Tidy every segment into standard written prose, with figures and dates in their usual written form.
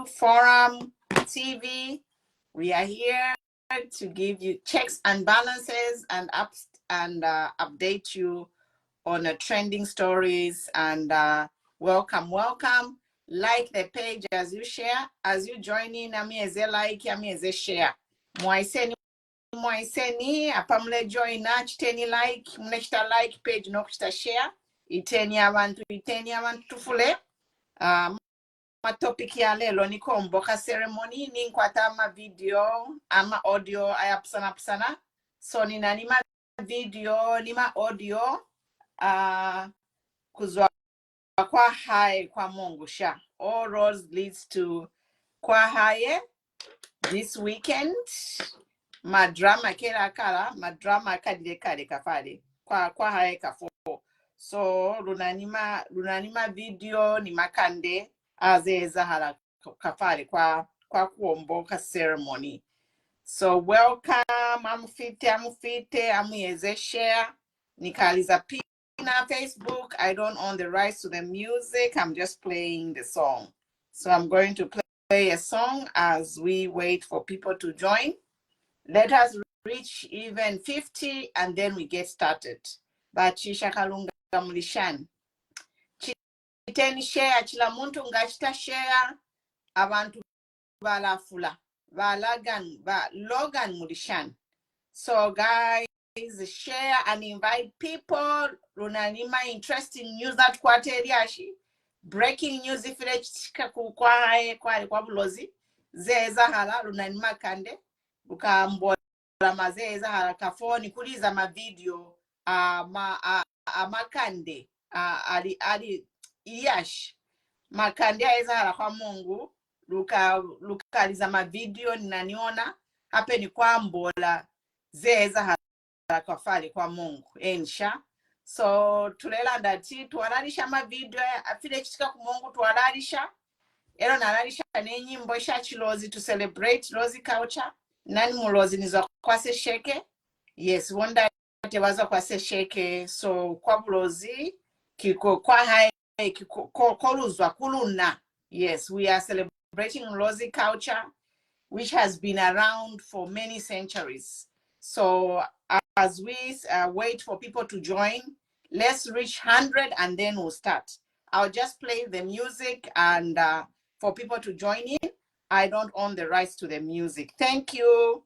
Forum TV. We are here to give you checks and balances and update you on trending stories. And welcome. Like the page as you share, as you join in. Ami eze like, ami eze share. Mwaiseni apamule join na chiteni like, mnechita like page no kuchita share. Iteni abantu tufule. Topic ya lelo ni Kuomboka ceremony ni nkwata ama video ama audio ayapsana. So nina nima video nima audio kuzwa kwa hai kwa Mongu sha. All roads leads to kwa haye this weekend. Madrama kera kala, madrama kadile kade kafade. Kwa haye kafo. So lunanima video ni makande azeza hala kafale kwa Kuomboka ceremony. So welcome, amufite, amuyeze share. Nikaliza pina Facebook. I don't own the rights to the music. I'm just playing the song. So I'm going to play a song as we wait for people to join. Let us reach even 50 and then we get started. Bachisha kalunga mulishan. Chiteni share, chila muntu ngachita share, abantu balafula, logan mulishan. So guys, share and invite people. Runanima interesting news that kwateliashi. Breaking news ifile chika kwa bulozi. Zeza hala runanima kande. Bukambola mazeza hala kafoni kuliza ma video makande ali Yash makandi aeza hala kwa Mongu lukaliza ma video ninaniona hape ni kwa mbola zeza hala kwa fali kwa Mongu ensha. So tulela ndati tuwalalisha ma video afile chitika ku Mongu tuwalalisha ero nalalisha nenyimbo sha chilozi to celebrate lozi culture. Nani mulozi nizo kwa se sheke? Yes, wanda tewaza kwa se sheke. So kwa bulozi kiko kwa hai kuluna. Yes, we are celebrating Lozi culture, which has been around for many centuries. So as we wait for people to join, let's reach 100 and then we'll start. I'll just play the music and for people to join in. I don't own the rights to the music. Thank you.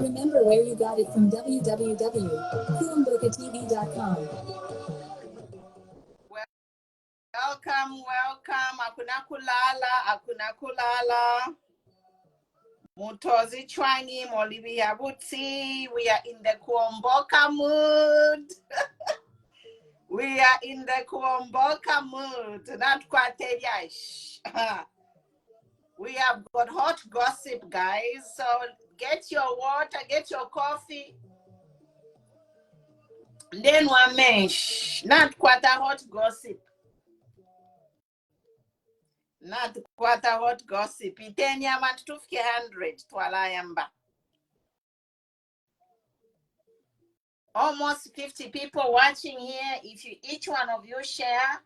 Remember where you got it from www.kuombokatv.com. Welcome. Akuna kulala. Mutozi Chwangi, Molivia Buti. We are in the Kuomboka mood. We are in the Kuomboka mood. Not quite yash. We have got hot gossip, guys. So get your water, get your coffee. Then one mensch. Not quite a hot gossip. Not quite a hot gossip. Itenya man 200 twalayamba. Almost 50 people watching here. If you each one of you share,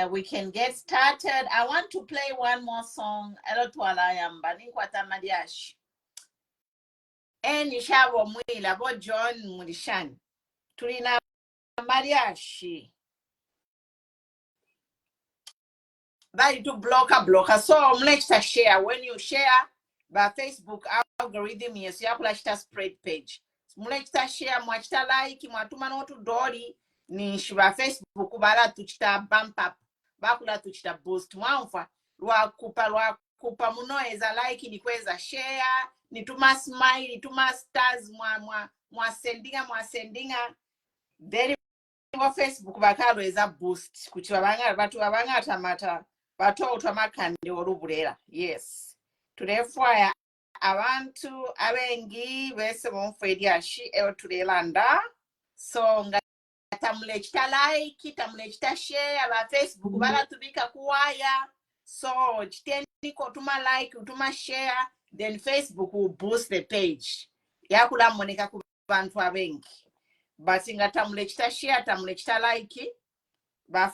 we can get started. I want to play one more song. Elotwalayamba ninkwata madiash. Eni shabo mwila bo John Mulishan. Tulina mariashi. That do blocker. So let's share. When you share by Facebook algorithm, yes, you apply that spread page. Muleta share, mwachita like, mwatuma notu dori, ni shiba Facebook, bala tuchita bump up, bakula tuchita boost. Mwanfa, lwa kupa munoeza like, ni kweza share, ni tuma smile, ni tuma stars, mwasendinga. Very wa Facebook bakalo eza boost. Kuti batu wabanga tamata, bato utamakande orubulera. Yes. Therefore, abantu abengi bese bonfedi ashi turelanda. So nga tamulechita like, tamulechita share aba Facebook baratubika kuwaya. So chitendi ko tuma like, utuma share, then Facebook will boost the page. Yakula moneka ku bantu abengi. But inga tamulechita share, tamulechita like, ba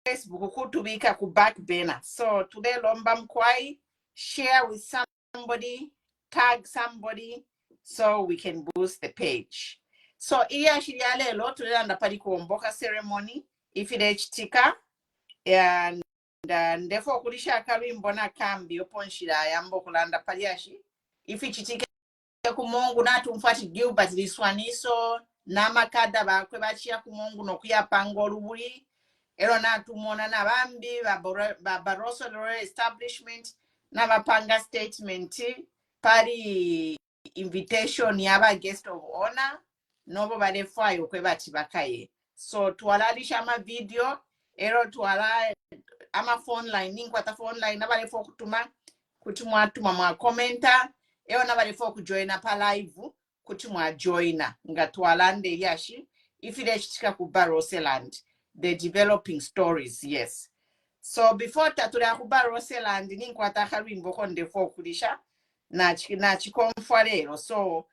Facebook kutubika ku back burner. So today lomba mkwai, share with somebody, tag somebody, so we can boost the page. So iya shiriale lo tulenda ndapali kuomboka ceremony ifide chitika and therefore kulisha karimbo na kambi oponshira yambo kulanda paliashi ifi chitika ku Mongu natumfati Gilbert Liswaniso namakada bakwe bachia ku Mongu nokuyapanga olubuli ero natumona nabambi ba Barotseland establishment nabapanga statement pari invitation yaba guest of honor nobo badefayo kwe bati bakaye. So twalalisha ama video ero twala ama phone line ninkwata phone line nabalefo kutumwa mwa commenta ero nabalefo kujoina pa live kutumwa joina nga twalande yashi ifile chitika ku Barotseland the developing stories. Yes. So before tatula ku Barotseland ninkwata karimbo konde fo kulisha na chikonfa lero, so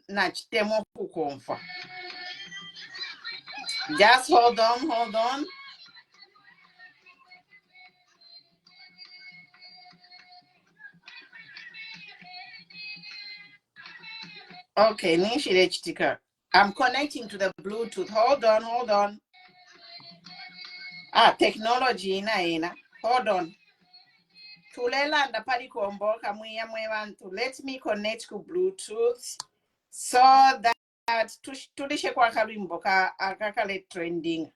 na chitemo kukonfa. Just hold on. Okay, nishire chitika. I'm connecting to the Bluetooth. Hold on. Technology ina. Hold on. Tulelanda pali Kuomboka mwiya mwebantu. Let me connect to Bluetooth so that tulishe kwa karimbo akakale trending.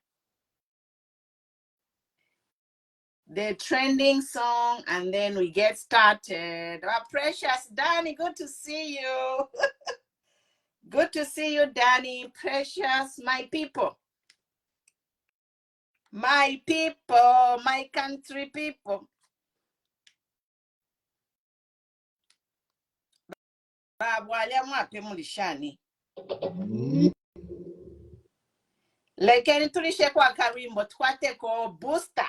The trending song, and then we get started. Our precious Danny, good to see you. Good to see you, Danny. Precious, my people. My people, my country people. Babwale mwape mulishani. Lekeni tulishe kwa karimbo, twate ko booster.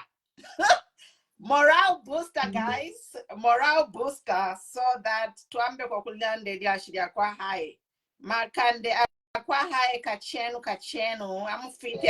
Morale booster, guys. Morale booster, so that tuambe kwa kulande diashiria kwa hai. Makande kwa hai kachenu. Amufite.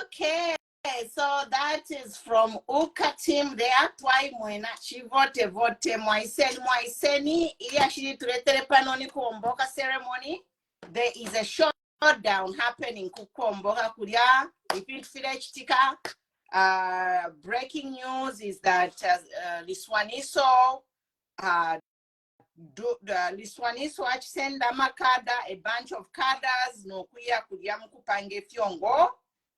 Okay, so that is from Uka team there. Twy mwena vote mwaiseni ili ashiri tuletere panoni Kuomboka ceremony. There is a short down happening Kuomboka kulya ipinfile chitika. Breaking news is that Liswaniso Liswaniso achisenda makada, a bunch of cadres nokuya kulya mukupange fyongo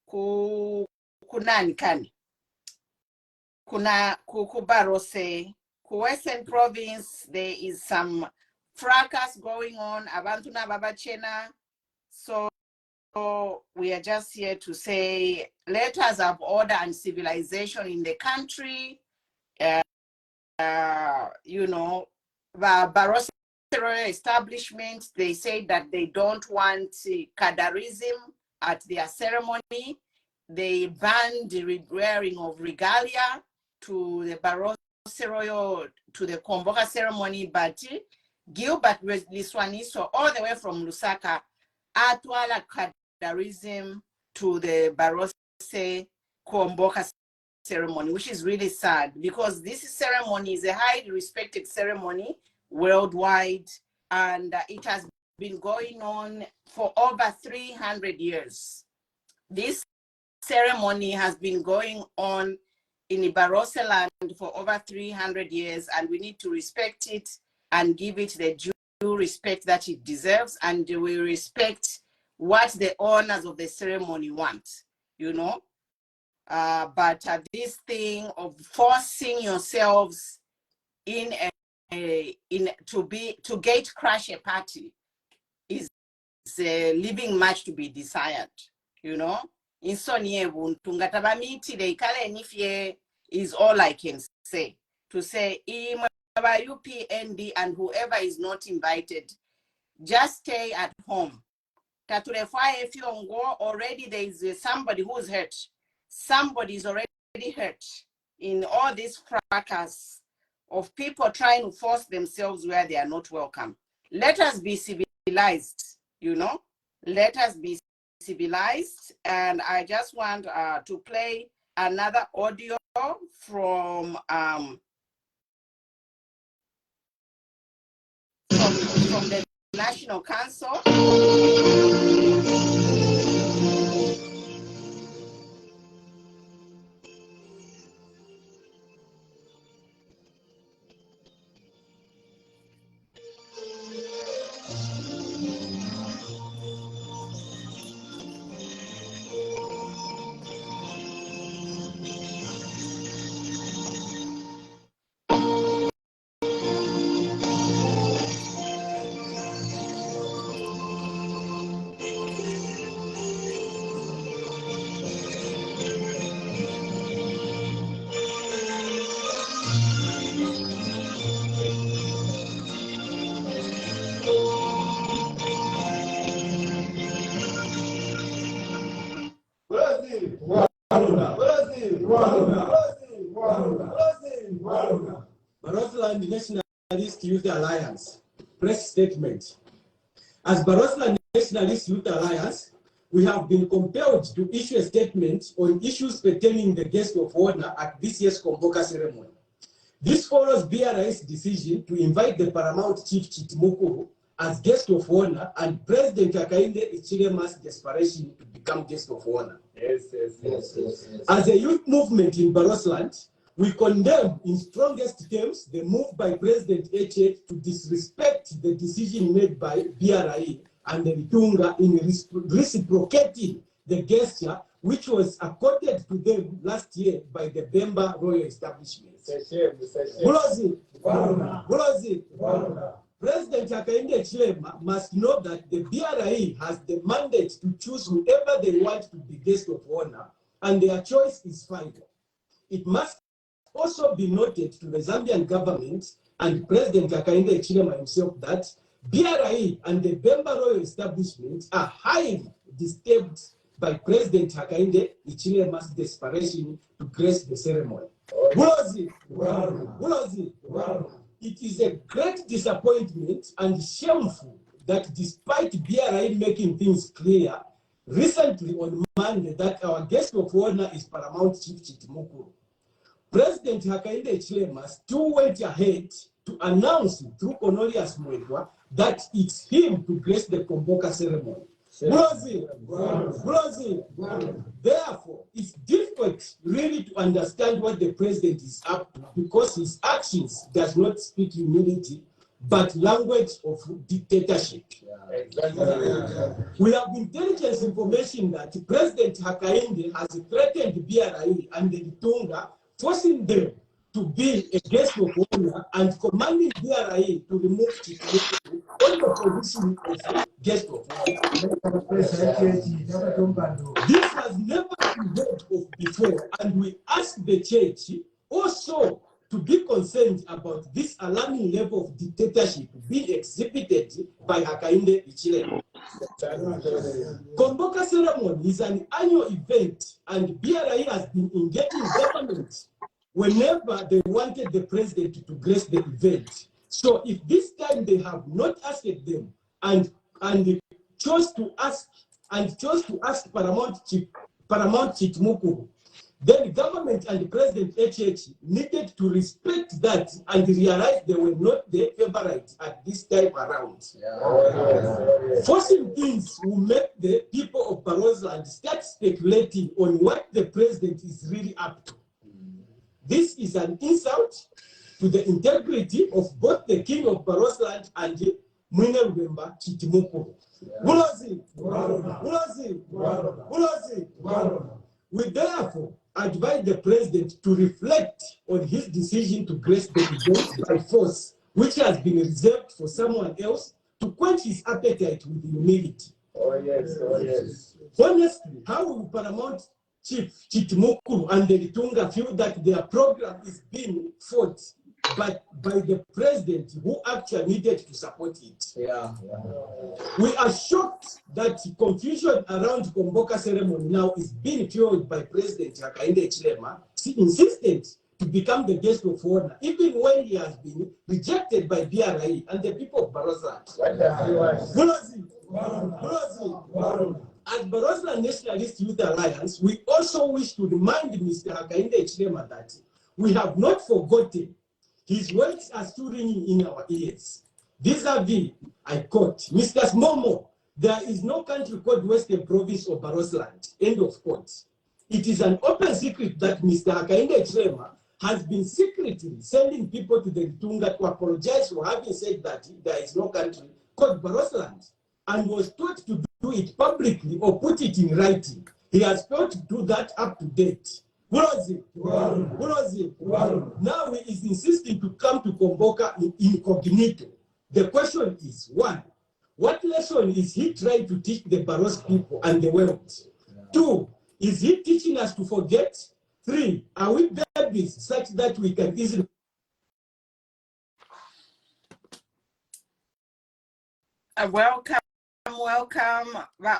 kunani kani kubarose ku Western province. There is some fracas going on abantu nababachena. So we are just here to say letters of order and civilization in the country. You know, the Barotseland establishment, they say that they don't want cadarism at their ceremony. They banned the wearing of regalia to the Barotseland, to the Kuomboka ceremony, but Gilbert Liswaniso, all the way from Lusaka, atwala cadarism to the Barotseland Kuomboka ceremony, which is really sad because this ceremony is a highly respected ceremony worldwide, and it has been going on for over 300 years. This ceremony has been going on in Barotseland for over 300 years, and we need to respect it and give it the due respect that it deserves, and we respect what the owners of the ceremony want, you know. But this thing of forcing yourselves to gate crash a party is leaving much to be desired, you know. Is all I can say. To say UPND and whoever is not invited, just stay at home. If you go already, there is somebody who's hurt. Somebody is already hurt in all this fracas of people trying to force themselves where they are not welcome. Let us be civilized, you know. Let us be civilized. And I just want to play another audio from the National Council. Barotseland Nationalist Youth Alliance press statement. As Barotseland Nationalist Youth Alliance, we have been compelled to issue a statement on issues pertaining the guest of honor at this year's Kuomboka ceremony. This follows BRI's decision to invite the Paramount Chief CHITIMUKULU as guest of honor and President Hakainde Hichilema's desperation to become guest of honor. Yes. As a youth movement in Barotseland, we condemn in strongest terms the move by President Echet to disrespect the decision made by BRI and the Litunga in reciprocating the gesture which was accorded to them last year by the Bemba Royal Establishment. President Hakainde Hichilema must know that the BRI has the mandate to choose whoever they want to be guest of honor, and their choice is final. It must also be noted to the Zambian government and President Hakainde Hichilema himself that BRI and the Bemba Royal Establishment are highly disturbed by President Hakainde Hichilema's desperation to grace the ceremony. It is a great disappointment and shameful that despite BRI making things clear recently on Monday that our guest of honor is Paramount Chief CHITIMUKULU, President Hakainde Hichilema still went ahead to announce through Cornelius Mwedwa that it's him to grace the Kuomboka ceremony. Therefore, it's difficult really to understand what the president is up to because his actions does not speak humility, but language of dictatorship. We have intelligence information that President Hakainde has threatened BRI and the Litunga, forcing them to be a guest of honor and commanding BRI to remove CHITIMUKULU on the position of guest of honor. This has never been heard of before, and we ask the church also to be concerned about this alarming level of dictatorship being exhibited by Hakainde Hichilema. Kuomboka ceremony is an annual event, and BRI has been engaging government whenever they wanted the president to grace the event. So if this time they have not asked them and chose to ask Paramount CHITIMUKULU, then government and President HH needed to respect that and realize they were not the favorites at this time around. Forcing things will make the people of Barotseland start speculating on what the president is really up to. This is an insult to the integrity of both the king of Barotseland and Mwine Rubemba CHITIMUKULU. We therefore advise the president to reflect on his decision to grace the event by force, which has been reserved for someone else, to quench his appetite with humility. Honestly, how will Paramount Chief CHITIMUKULU and the Litunga feel that their program is being fought but by the president who actually needed to support it? We are shocked that confusion around Kuomboka ceremony now is being fueled by President Hakainde Hichilema, insistent to become the guest of honor, even when he has been rejected by BRI and the people of Barotseland. As Barotseland Nationalist Youth Alliance, we also wish to remind Mr. Hakainde Hichilema that we have not forgotten. His words are still ringing in our ears. Vis-a-vis, I quote, Mr. Momo, there is no country called Western Province or Barotseland. End of quote. It is an open secret that Mr. Hakainde Hichilema has been secretly sending people to the Litunga to apologize for having said that there is no country called Barotseland, and was taught to do it publicly or put it in writing. He has failed to do that up to date. Now he is insisting to come to Kuomboka incognito. The question is, one, what lesson is he trying to teach the Baros people and the world? Two, is he teaching us to forget? Three, are we babies such that we can easily... Welcome.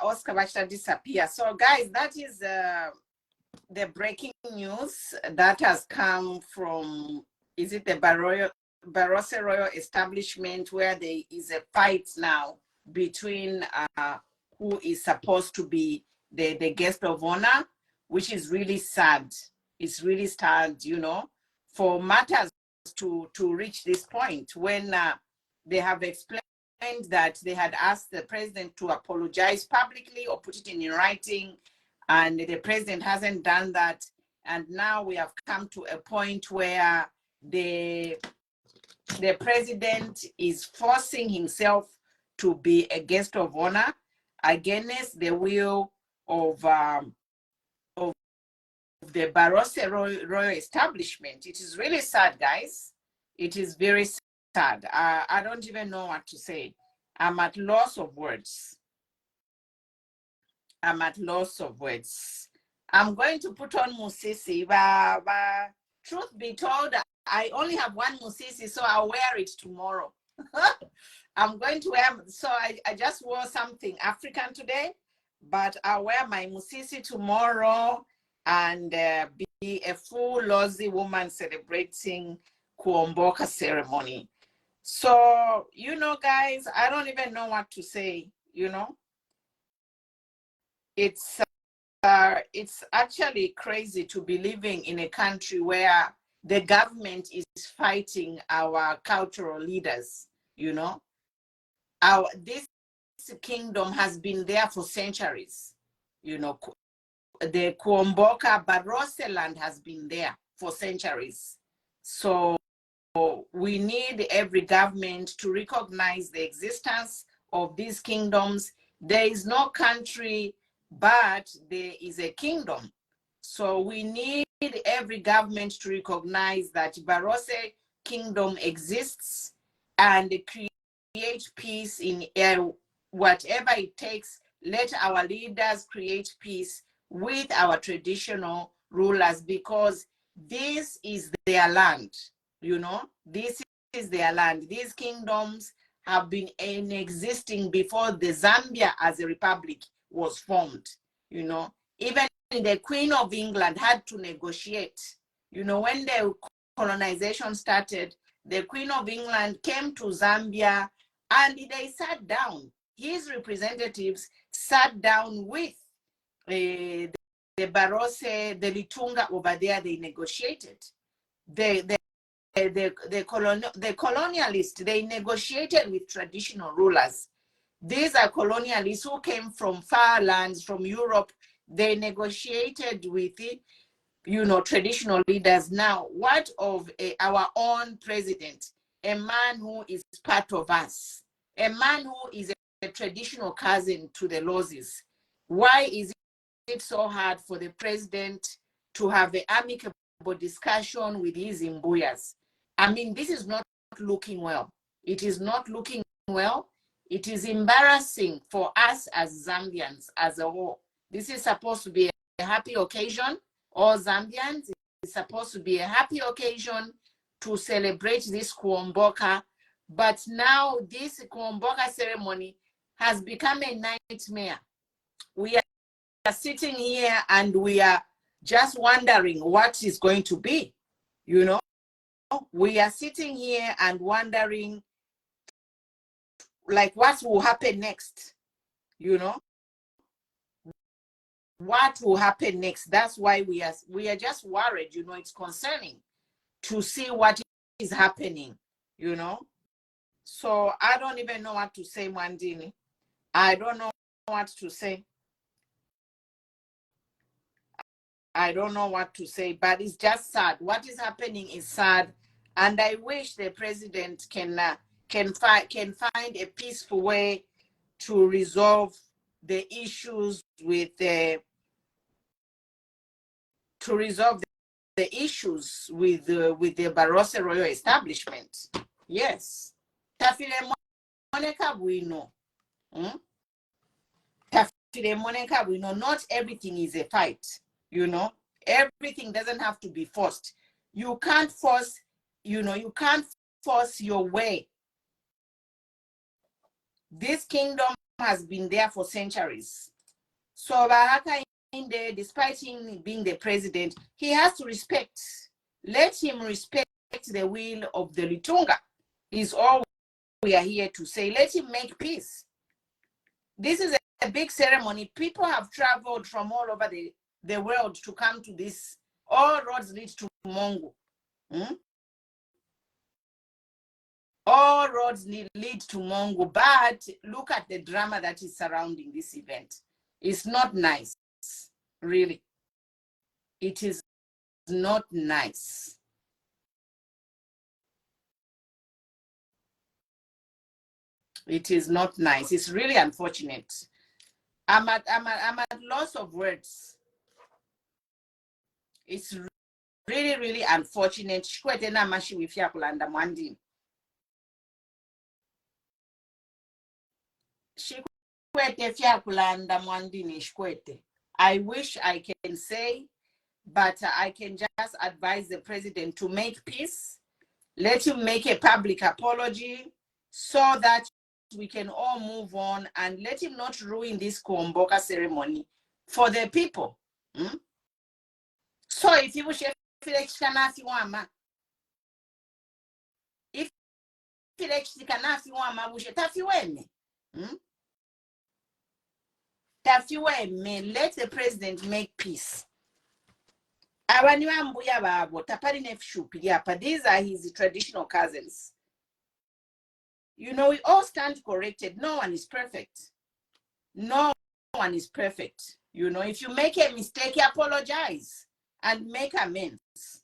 Oscar Bachta disappear. So guys, that is the breaking news that has come from, is it the Barotse Royal Establishment, where there is a fight now between who is supposed to be the guest of honor, which is really sad. It's really sad, you know, for matters to reach this point when they have explained that they had asked the president to apologize publicly or put it in writing, and the president hasn't done that. And now we have come to a point where the president is forcing himself to be a guest of honor against the will of the Barotse Royal Establishment. It is really sad, guys. It is very sad. I don't even know what to say. I'm at loss of words. I'm at loss of words. I'm going to put on Musisi, but truth be told, I only have one Musisi, so I'll wear it tomorrow. I'm going to wear, so I just wore something African today, but I'll wear my Musisi tomorrow and be a full Lozi woman celebrating Kuomboka ceremony. So, you know, guys, I don't even know what to say, you know. It's actually crazy to be living in a country where the government is fighting our cultural leaders, you know. This kingdom has been there for centuries. You know, the Kuomboka Barotseland has been there for centuries. So we need every government to recognize the existence of these kingdoms. There is no country, but there is a kingdom. So we need every government to recognize that Barotse kingdom exists and create peace in whatever it takes. Let our leaders create peace with our traditional rulers, because this is their land. You know, this is their land. These kingdoms have been existing before the Zambia as a republic was formed. You know, even the Queen of England had to negotiate. You know, when the colonization started, the Queen of England came to Zambia and they sat down. His representatives sat down with the Barotse, the Litunga over there. They negotiated. The colonialists, they negotiated with traditional rulers. These are colonialists who came from far lands, from Europe. They negotiated with it, you know, traditional leaders. Now, what of our own president, a man who is part of us, a man who is a traditional cousin to the Lozis? Why is it so hard for the president to have an amicable discussion with his Mbuyas? I mean, this is not looking well. It is not looking well. It is embarrassing for us as Zambians as a whole. This is supposed to be a happy occasion. All Zambians, it's supposed to be a happy occasion to celebrate this Kuomboka. But now this Kuomboka ceremony has become a nightmare. We are sitting here and we are just wondering what is going to be, you know. We are sitting here and wondering, like, what will happen next, you know? What will happen next? That's why we are just worried, you know. It's concerning to see what is happening, you know. So I don't even know what to say, Mwandini. I don't know what to say. I don't know what to say, but it's just sad. What is happening is sad, and I wish the president can find a peaceful way to resolve the issues with the the Barotse royal establishment. Yes. Tafile moneka we know. Tafile moneka we know. Not everything is a fight. You know, everything doesn't have to be forced. You can't force, you know, you can't force your way. This kingdom has been there for centuries. So Baraka Inde, despite him being the president, he has to respect. Let him respect the will of the Litunga, is all we are here to say. Let him make peace. This is a big ceremony. People have traveled from all over the world to come to this. All roads lead to Mongu. All roads lead to Mongu, but look at the drama that is surrounding this event. It's not nice, really. It is not nice. It is not nice. It's really unfortunate. I'm at loss of words. It's really, really unfortunate. Shikwete na mashi wifia kulanda mwandi. Shikwete fia kulanda mwandi ni shikwete. I wish I can say, but I can just advise the president to make peace. Let him make a public apology so that we can all move on, and let him not ruin this Kuomboka ceremony for the people. So if you wish, if let the president make peace. These are his traditional cousins. You know, we all stand corrected. No one is perfect. No one is perfect. You know, if you make a mistake, you apologize and make amends.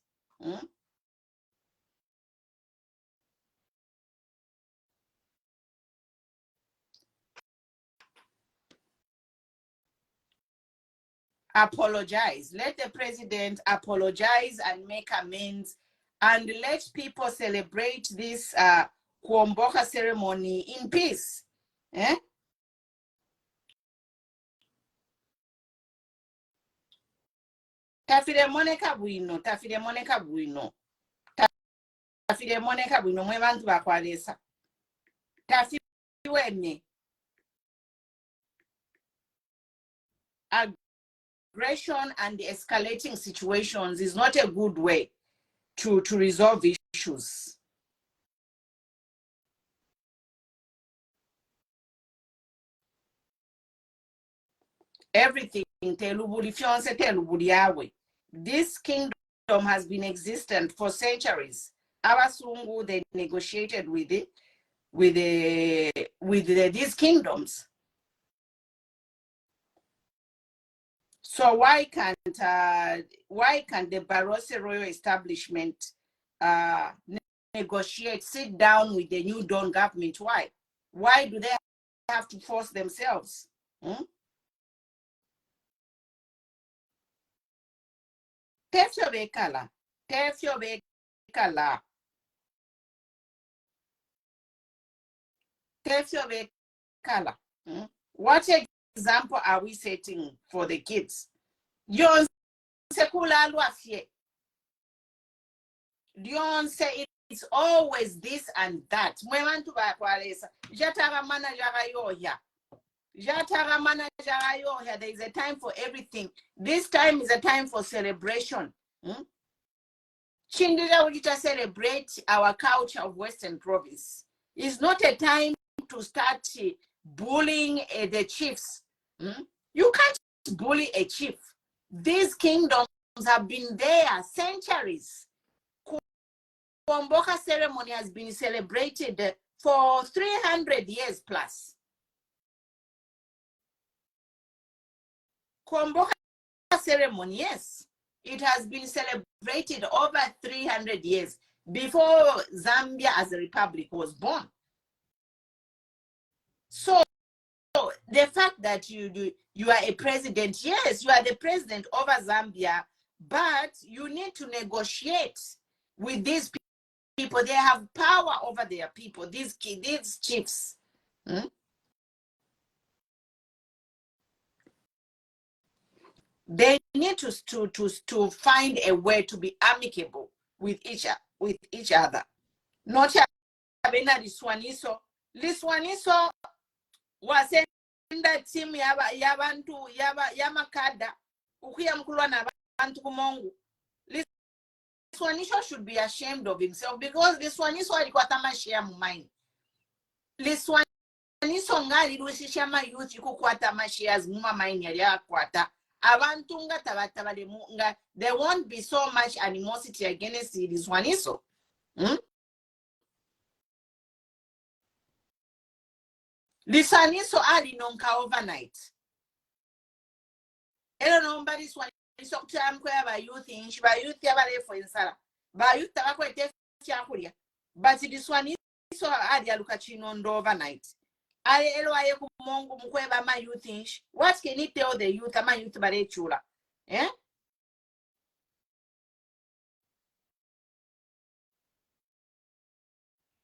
Apologize. Let the president apologize and make amends, and let people celebrate this Kuomboka ceremony in peace. Tafire moneka bwino, tafire moneka bwino. Tafire moneka bwino mwe bantu bakwalesa. Tafiwene. Aggression and escalating situations is not a good way to resolve issues. Everything, this kingdom has been existent for centuries. Abasungu, they negotiated with these kingdoms. So why can't the Barotse royal establishment negotiate, sit down with the new Dawn government? Why? Why do they have to force themselves? Tefyo bekala. What example are we setting for the kids? Dion say it's always this and that. There is a time for everything. This time is a time for celebration. Chindira will just celebrate our culture of Western Province. It's not a time to start bullying the chiefs. You can't bully a chief. These kingdoms have been there centuries. Kuomboka ceremony has been celebrated for 300 years plus. Kuomboka ceremony, yes, it has been celebrated over 300 years before Zambia as a republic was born. So the fact that you are a president, yes, you are the president over Zambia, but you need to negotiate with these people. They have power over their people, these chiefs. They need to find a way to be amicable with each other. Not Liswaniso. Liswaniso was in that team yabantu yamakada ukuya mkulwa na bantu kumongu. Liswaniso should be ashamed of himself because Liswaniso alikuwa tamashia mumaini. Liswaniso ngali lushisha mayuthi kukwata mashias muma maini ya kwata. Abantunga tabatabale munga, there won't be so much animosity against Liswaniso. Liswaniso ali nonka overnight. Elo nomba Liswaniso kutamko ya bayuthi inchi, bayuthi yabalefo insala. Bayuthi tabako chakulia. But Liswaniso ali aluka chinondo overnight. Mongu mkweba ma youth inch. What can he tell the youth? Ama youth bare chula.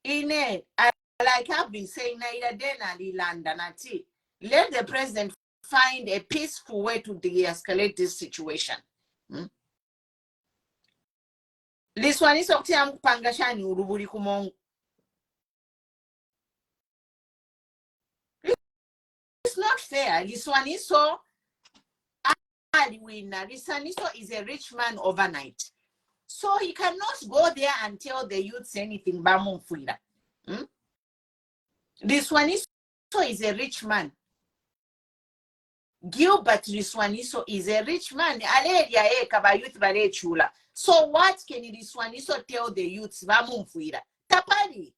Like I've been saying, let the president find a peaceful way to de-escalate this situation. Liswaniso kutia mkupangashani uruburi kumongu. It's not fair. Liswaniso is a rich man overnight. So he cannot go there and tell the youths anything. Liswaniso is a rich man. Gilbert Liswaniso is a rich man. So what can Liswaniso tell the youths? Tapari.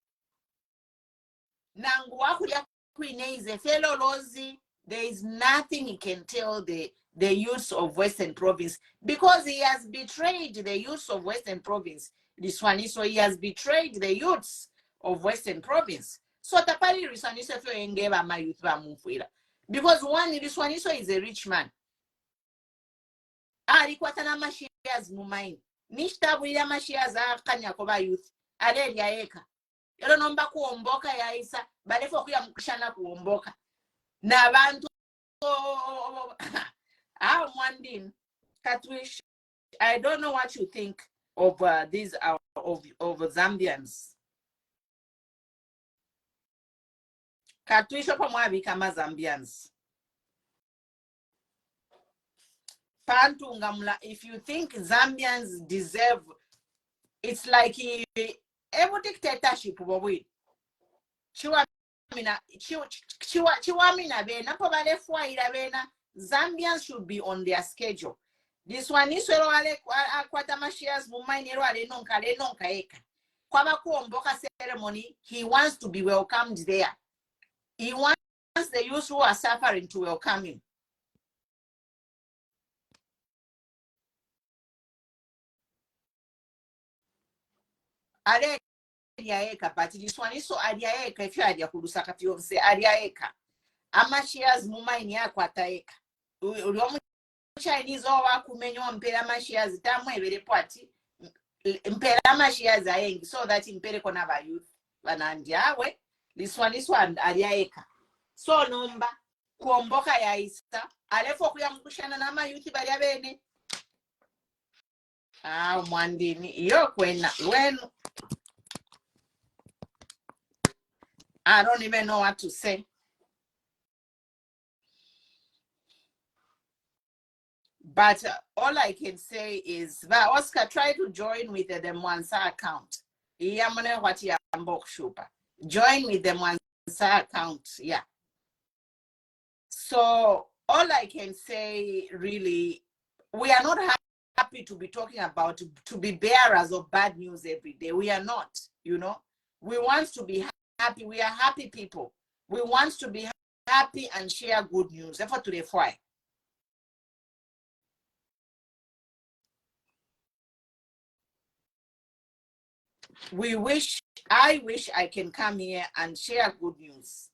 Nangu wakulia Queen is a fellow lozi, There is nothing he can tell the youths of Western Province, because he has betrayed the youths of Western Province. Liswaniso, he has betrayed the youths of Western Province. So tapali Liswaniso fyo engeba ma youth ba mumfuira. Because one, Liswaniso is a rich man. Alikwata na mashias mumaini. Nishtabu ya mashias kanya koba youth. Aleli ya eka. Yelo nomba kuomboka ya isa. Balefo kuya mkushana kuomboka. Na bantu Mwandin, Katwish, I don't know what you think of these of Zambians. Katwish opamwabi kama Zambians. Pantungamla, if you think Zambians deserve, it's like every dictatorship we. Zambians should be on their schedule. This one is Kuomboka ceremony. He wants to be welcomed there. He wants the youth who are suffering to welcome him. But this one is so adiaeka. If you are the Kurusaka, you say adiaeka. Amashias mumaini yako ataeka. Uliwamu Chinese owa kumenyo mpela amashias tamwe vele pwati. Mpela amashias aengi. So that impele kona ba youth. Wanandiawe. Liswaniso adiaeka. So nomba. Kuomboka ya isa. Alefo kuya mkushana na ma youth bali abene. Mwandini. Iyo kwena. When I don't even know what to say. But all I can say is that Oscar, try to join with the Mwansa account. Join with the Mwansa account. Yeah. So all I can say really, we are not happy to be talking about, to be bearers of bad news every day. We are not, you know. We want to be happy. We are happy people. We want to be happy and share good news. Therefore, to the fire. I wish I can come here and share good news.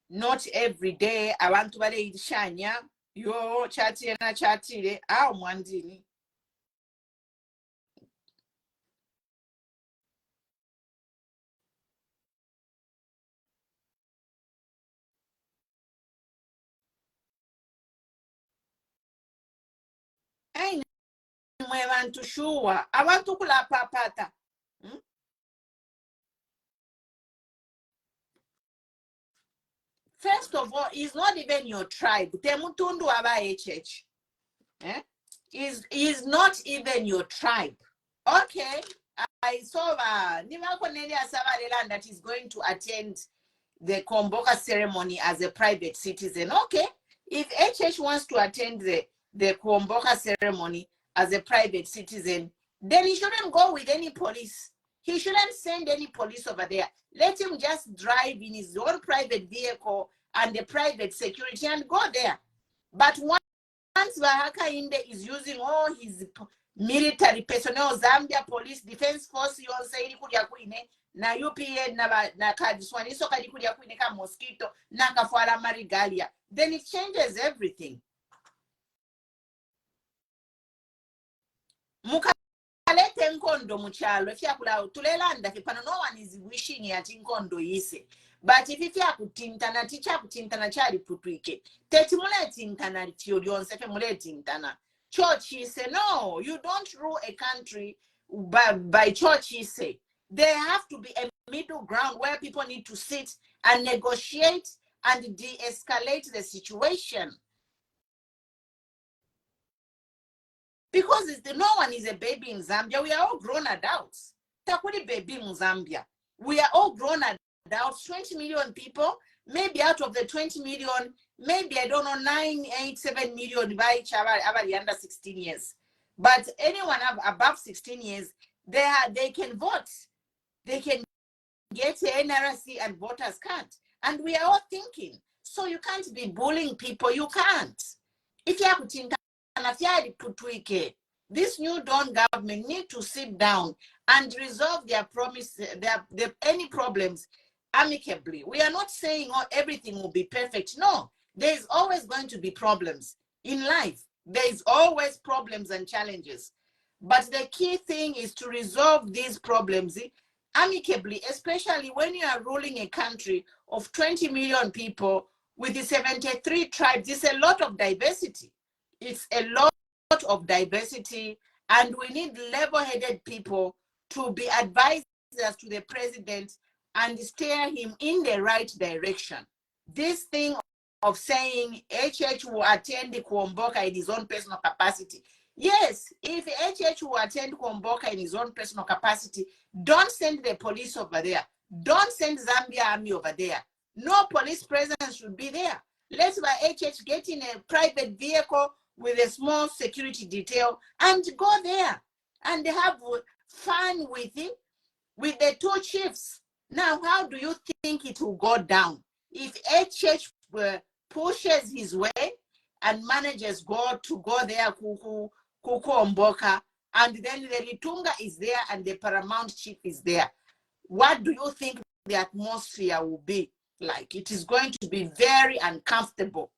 Not every day. I want to be shanya. Yo chati na chati mwandini. I want to show. I want to kula papata. First of all, it's not even your tribe. Temutundu aba HH. Is not even your tribe. Okay. I saw Nimakonelia Savareland that is going to attend the Kuomboka ceremony as a private citizen. Okay. If HH wants to attend the Kuomboka ceremony as a private citizen, then he shouldn't go with any police. He shouldn't send any police over there. Let him just drive in his own private vehicle and the private security and go there. But once Bahaka Inde is using all his military personnel, Zambia Police Defense Force, you say na UPA na Liswaniso kadikuja kuine ka mosquito na kafwala marigalia, then it changes everything. Mukalete nkondo muchalo fyakula tulelanda kipano, no one is wishing at nkondo yise. But if you have tintana teacher tintana chali putwike tetimule tintana tiolionse femule tintana church say no, you don't rule a country by church. Say there have to be a middle ground where people need to sit and negotiate and de-escalate the situation, because no one is a baby in Zambia. We are all grown adults. Takuri baby in Zambia. We are all grown adults, 20 million people. Maybe out of the 20 million, maybe, I don't know, 9, 8, 7 million by each other under 16 years. But anyone above 16 years, they can vote. They can get a NRC and voters card. And we are all thinking. So you can't be bullying people. You can't. If you have to this new Dawn government need to sit down and resolve their promise, their any problems amicably. We are not saying everything will be perfect. No, there is always going to be problems in life. There is always problems and challenges. But the key thing is to resolve these problems amicably, especially when you are ruling a country of 20 million people with the 73 tribes. It's a lot of diversity. It's a lot of diversity, and we need level-headed people to be advisors to the president and steer him in the right direction. This thing of saying HH will attend the Kuomboka in his own personal capacity. Yes, if HH will attend Kuomboka in his own personal capacity, don't send the police over there. Don't send Zambia army over there. No police presence should be there. Let's HH get in a private vehicle with a small security detail and go there and have fun with it, with the two chiefs. Now, how do you think it will go down? If HH pushes his way and manages to go there, Kuomboka, and then the Litunga is there and the Paramount chief is there, what do you think the atmosphere will be like? It is going to be very uncomfortable.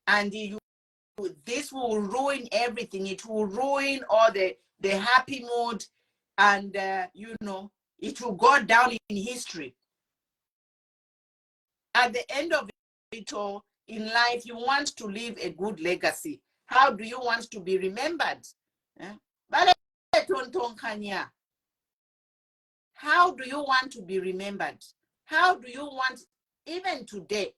And this will ruin everything. It will ruin all the happy mood, and you know, it will go down in history. At the end of it all, in life, you want to leave a good legacy. How do you want to be remembered? How do you want to be remembered? How do you want, even today,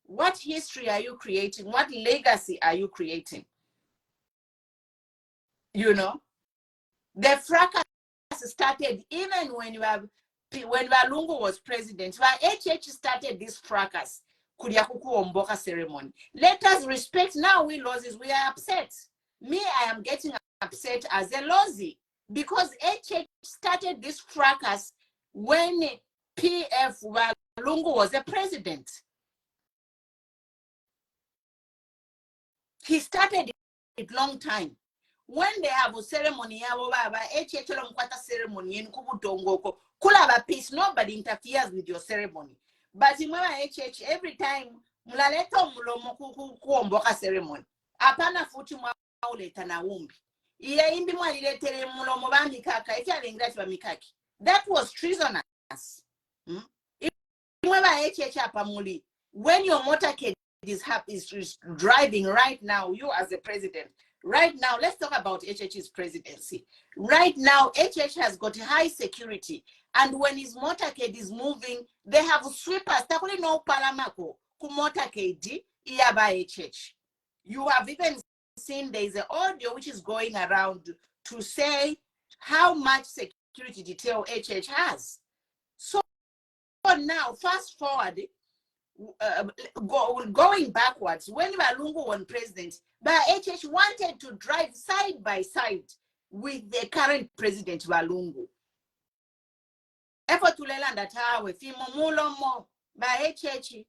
what history are you creating? What legacy are you creating? You know, the fracas started even when Lungu was president. HH started this fracas, Kuomboka ceremony. Let us respect. Now we losses, we are upset. Me, I am getting upset as a lossy because HH started this fracas when PF Lungu was a president. He started it long time. When they have a ceremony, ceremony, peace, nobody interferes with your ceremony. But in HH, every time, mulaleta Kuomboka ceremony. Apana futi mauleta na umbi. That was treasonous. When your motorcade is driving right now, you as a president, right now, let's talk about HH's presidency. Right now, HH has got high security, and when his motorcade is moving, they have sweepers. No palamako motorcade HH. You have even seen there is an audio which is going around to say how much security detail HH has. So now, fast forward, going backwards, when Lungu was president, but HH wanted to drive side by side with the current president Lungu. Effort to learn that fimo mulomo by HH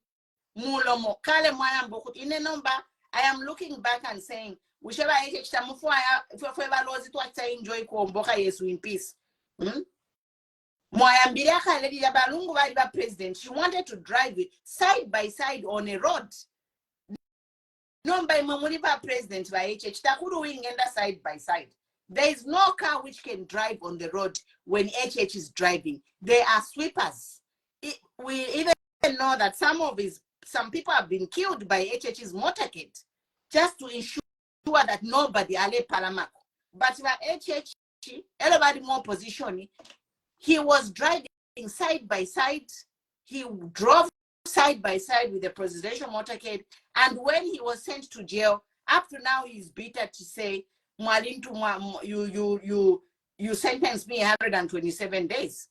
mulomo kale mwayambo in a number. I am looking back and saying, whichever HH tamufu forever lozi to enjoy Kuomboka Yesu in peace. President, she wanted to drive it side by side on a road. No, by Mamuniba president by HH, Takuru wing side by side. There is no car which can drive on the road when HH is driving. They are sweepers. We even know that some people have been killed by HH's motorcade just to ensure that nobody ale palamako. But by HH, everybody more positioning. He was driving side by side. He drove side by side with the presidential motorcade. And when he was sent to jail, up to now he's bitter to say, you sentenced me 127 days.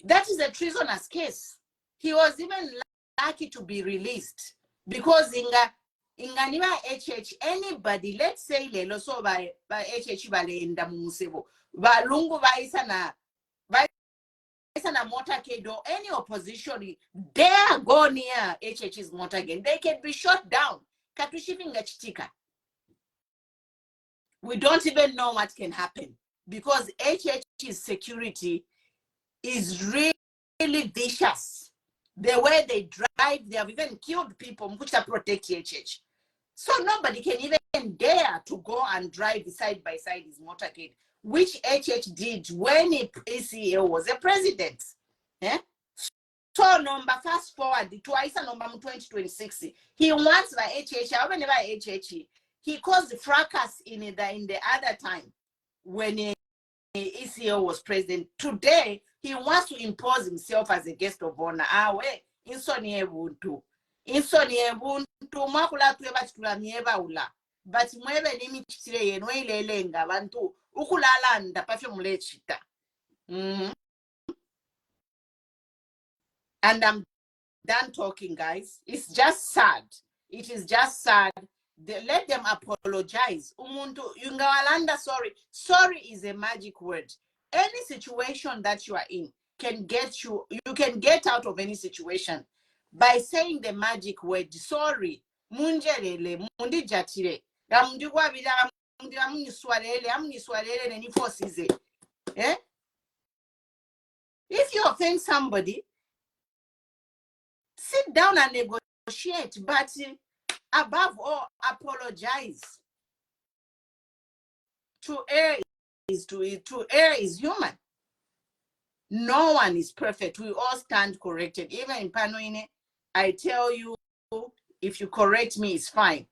That is a treasonous case. He was even lucky to be released because Inganiwa HH, anybody, let's say lelo so by HH bale enda musebo. Lungu a motorcade or any opposition dare go near HH's motorcade, they can be shot down. We don't even know what can happen because HH's security is really vicious. The way they drive, they have even killed people which protect HH. So nobody can even dare to go and drive side by side his motorcade, which HH did when ACA was a president. Eh? So number fast forward twice number 2026. He wants the HH, whenever HH, he caused fracas in the other time when ECO was president. Today, he wants to impose himself as a guest of honor. Insoni ebuntu. Insoni ebuntu, makula tueba chitula nieba ula. But mwebe nimi chitile yenwe ilelenga bantu. Ukulalanda pafyo mulechita. And I'm done talking, guys. It's just sad. It is just sad. Let them apologize. Umuntu yungawalanda sorry. Sorry is a magic word. Any situation that you are in can get you can get out of any situation by saying the magic word sorry. Munjerele, mundi jatire. Ramundigwa bila amuniswalele neni forces. Eh? If you offend somebody, sit down and negotiate, but above all, apologize. To err is human. No one is perfect. We all stand corrected. Even in Panoine, I tell you, if you correct me, it's fine.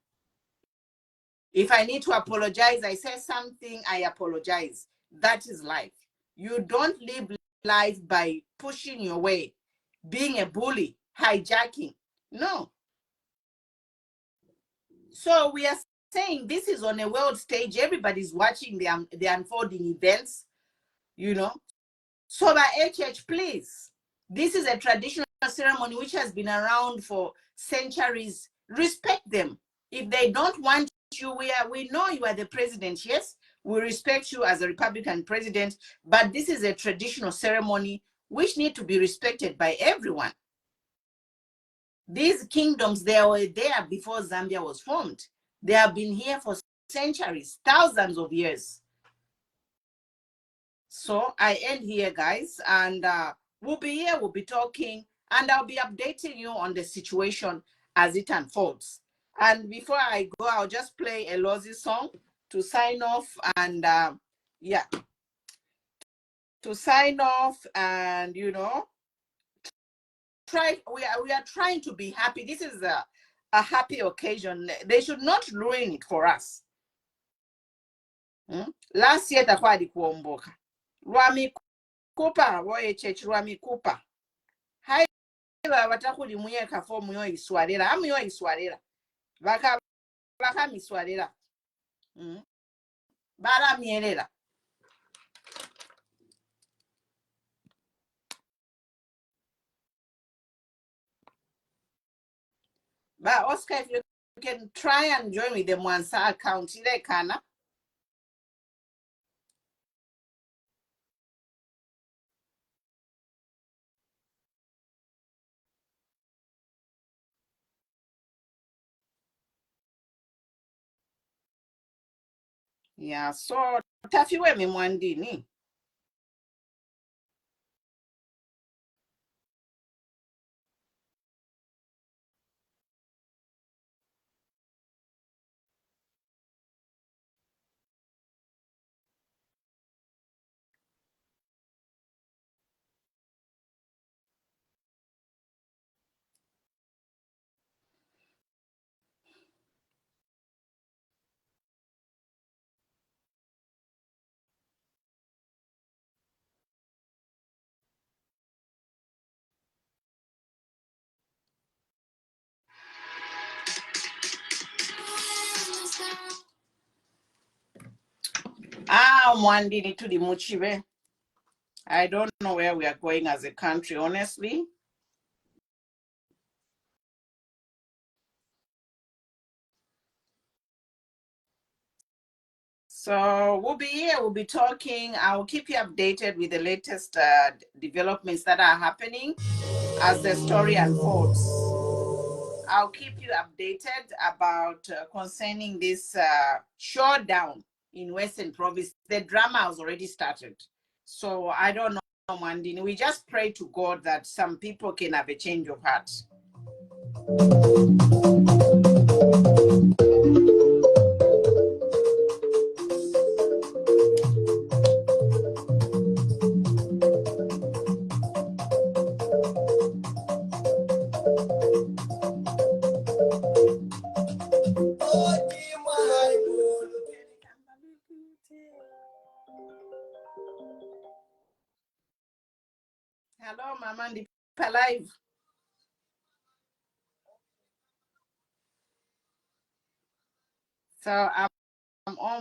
If I need to apologize, I say something, I apologize. That is life. You don't live life by pushing your way, being a bully, hijacking. No. So we are saying this is on a world stage. Everybody's watching the unfolding events, you know. So by HH, please, this is a traditional ceremony which has been around for centuries. Respect them. If they don't want you, we know you are the president. Yes, we respect you as a Republican president, but this is a traditional ceremony which need to be respected by everyone. These kingdoms, they were there before Zambia was formed. They have been here for centuries, thousands of years. So I end here, guys, and we'll be here, we'll be talking, and I'll be updating you on the situation as it unfolds. And before I go, I'll just play a Lozi song to sign off, and yeah, to sign off, and you know, we are trying to be happy. This is a happy occasion. They should not ruin it for us. Last year takuwa di Kuomboka. Rwami kupa WHH Rwami kupa. Hai watakuli muye kafo muyo iswarela. Amu yo iswarela. Baka miswarela. Bara mielela. But Oscar, if you can try and join with the Mwansa account, ile kana. Yeah, so tafiwe memwandini. Mwandini to the Muchibe. I don't know where we are going as a country, honestly. So we'll be here, we'll be talking. I'll keep you updated with the latest developments that are happening as the story unfolds. I'll keep you updated about concerning this showdown in Western Province. The drama has already started. So I don't know, Mandini. We just pray to God that some people can have a change of heart. Hello, Mama Ndipa Live. So I'm on